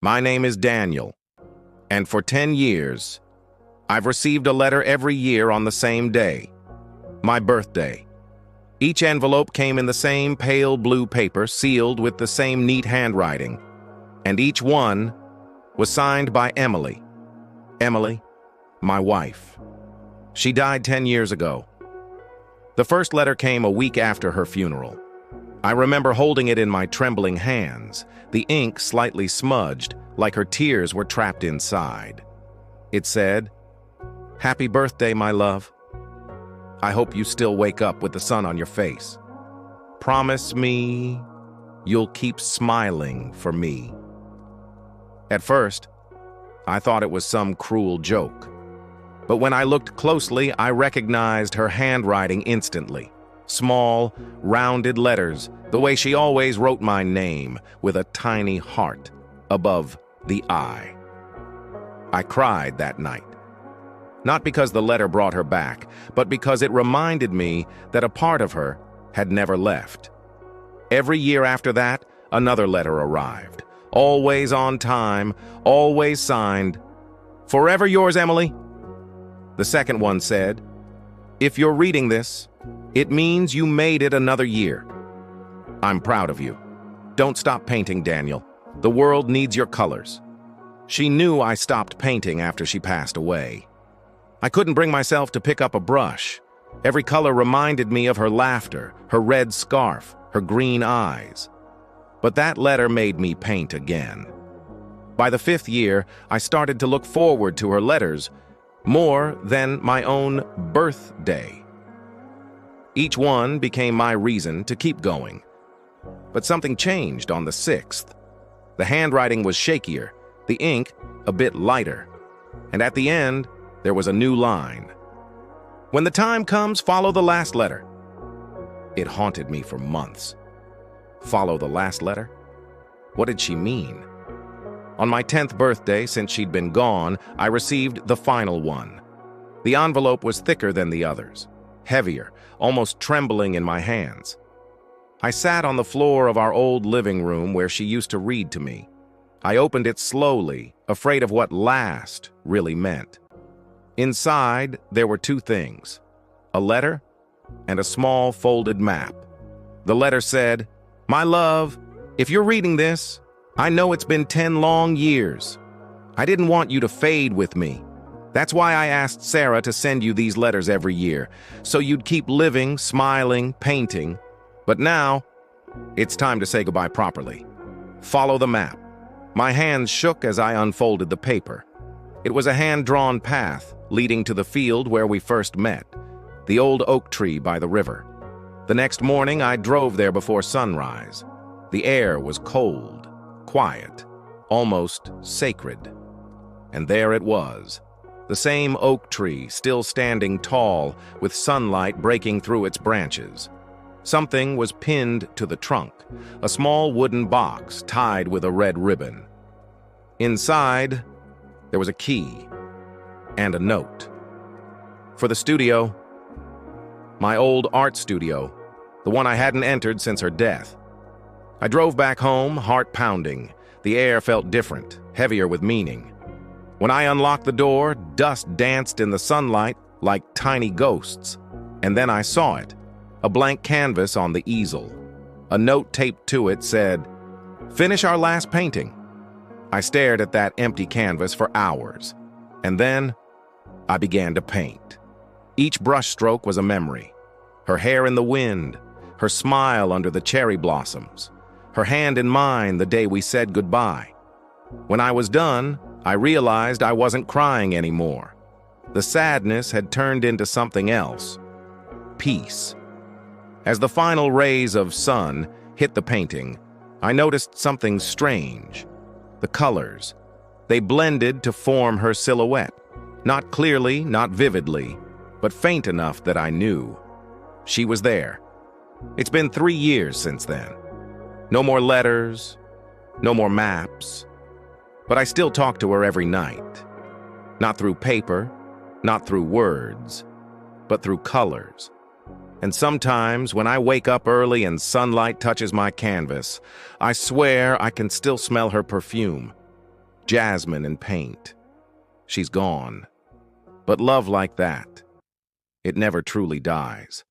My name is Daniel, and for 10 years, I've received a letter every year on the same day, my birthday. Each envelope came in the same pale blue paper, sealed with the same neat handwriting, and each one was signed by Emily. Emily, my wife. She died 10 years ago. The first letter came a week after her funeral. I remember holding it in my trembling hands, the ink slightly smudged, like her tears were trapped inside. It said, "Happy birthday, my love. I hope you still wake up with the sun on your face. Promise me you'll keep smiling for me." At first, I thought it was some cruel joke. But when I looked closely, I recognized her handwriting instantly. Small, rounded letters, the way she always wrote my name, with a tiny heart above the I. I cried that night. Not because the letter brought her back, but because it reminded me that a part of her had never left. Every year after that, another letter arrived. Always on time, always signed, "Forever yours, Emily." The second one said, "If you're reading this, it means you made it another year. I'm proud of you. Don't stop painting, Daniel. The world needs your colors." She knew I stopped painting after she passed away. I couldn't bring myself to pick up a brush. Every color reminded me of her laughter, her red scarf, her green eyes. But that letter made me paint again. By the 5th year, I started to look forward to her letters more than my own birthday. Each one became my reason to keep going. But something changed on the 6th. The handwriting was shakier, the ink a bit lighter, and at the end, there was a new line. "When the time comes, follow the last letter." It haunted me for months. Follow the last letter? What did she mean? On my 10th birthday, since she'd been gone, I received the final one. The envelope was thicker than the others, heavier, almost trembling in my hands. I sat on the floor of our old living room where she used to read to me. I opened it slowly, afraid of what last really meant. Inside, there were 2 things, a letter and a small folded map. The letter said, "My love, if you're reading this, I know it's been 10 long years. I didn't want you to fade with me. That's why I asked Sarah to send you these letters every year, so you'd keep living, smiling, painting. But now, it's time to say goodbye properly. Follow the map." My hands shook as I unfolded the paper. It was a hand-drawn path leading to the field where we first met, the old oak tree by the river. The next morning, I drove there before sunrise. The air was cold, quiet, almost sacred. And there it was, the same oak tree still standing tall, with sunlight breaking through its branches. Something was pinned to the trunk, a small wooden box tied with a red ribbon. Inside, there was a key and a note. For the studio, my old art studio, the one I hadn't entered since her death. I drove back home, heart pounding. The air felt different, heavier with meaning. When I unlocked the door, dust danced in the sunlight like tiny ghosts. And then I saw it, a blank canvas on the easel. A note taped to it said, "Finish our last painting." I stared at that empty canvas for hours, and then I began to paint. Each brushstroke was a memory. Her hair in the wind, her smile under the cherry blossoms, her hand in mine the day we said goodbye. When I was done, I realized I wasn't crying anymore. The sadness had turned into something else, peace. As the final rays of sun hit the painting, I noticed something strange. The colors. They blended to form her silhouette. Not clearly, not vividly, but faint enough that I knew. She was there. It's been 3 years since then. No more letters, no more maps. But I still talk to her every night. Not through paper, not through words, but through colors. And sometimes, when I wake up early and sunlight touches my canvas, I swear I can still smell her perfume. jasmine and paint. She's gone. But love like that, it never truly dies.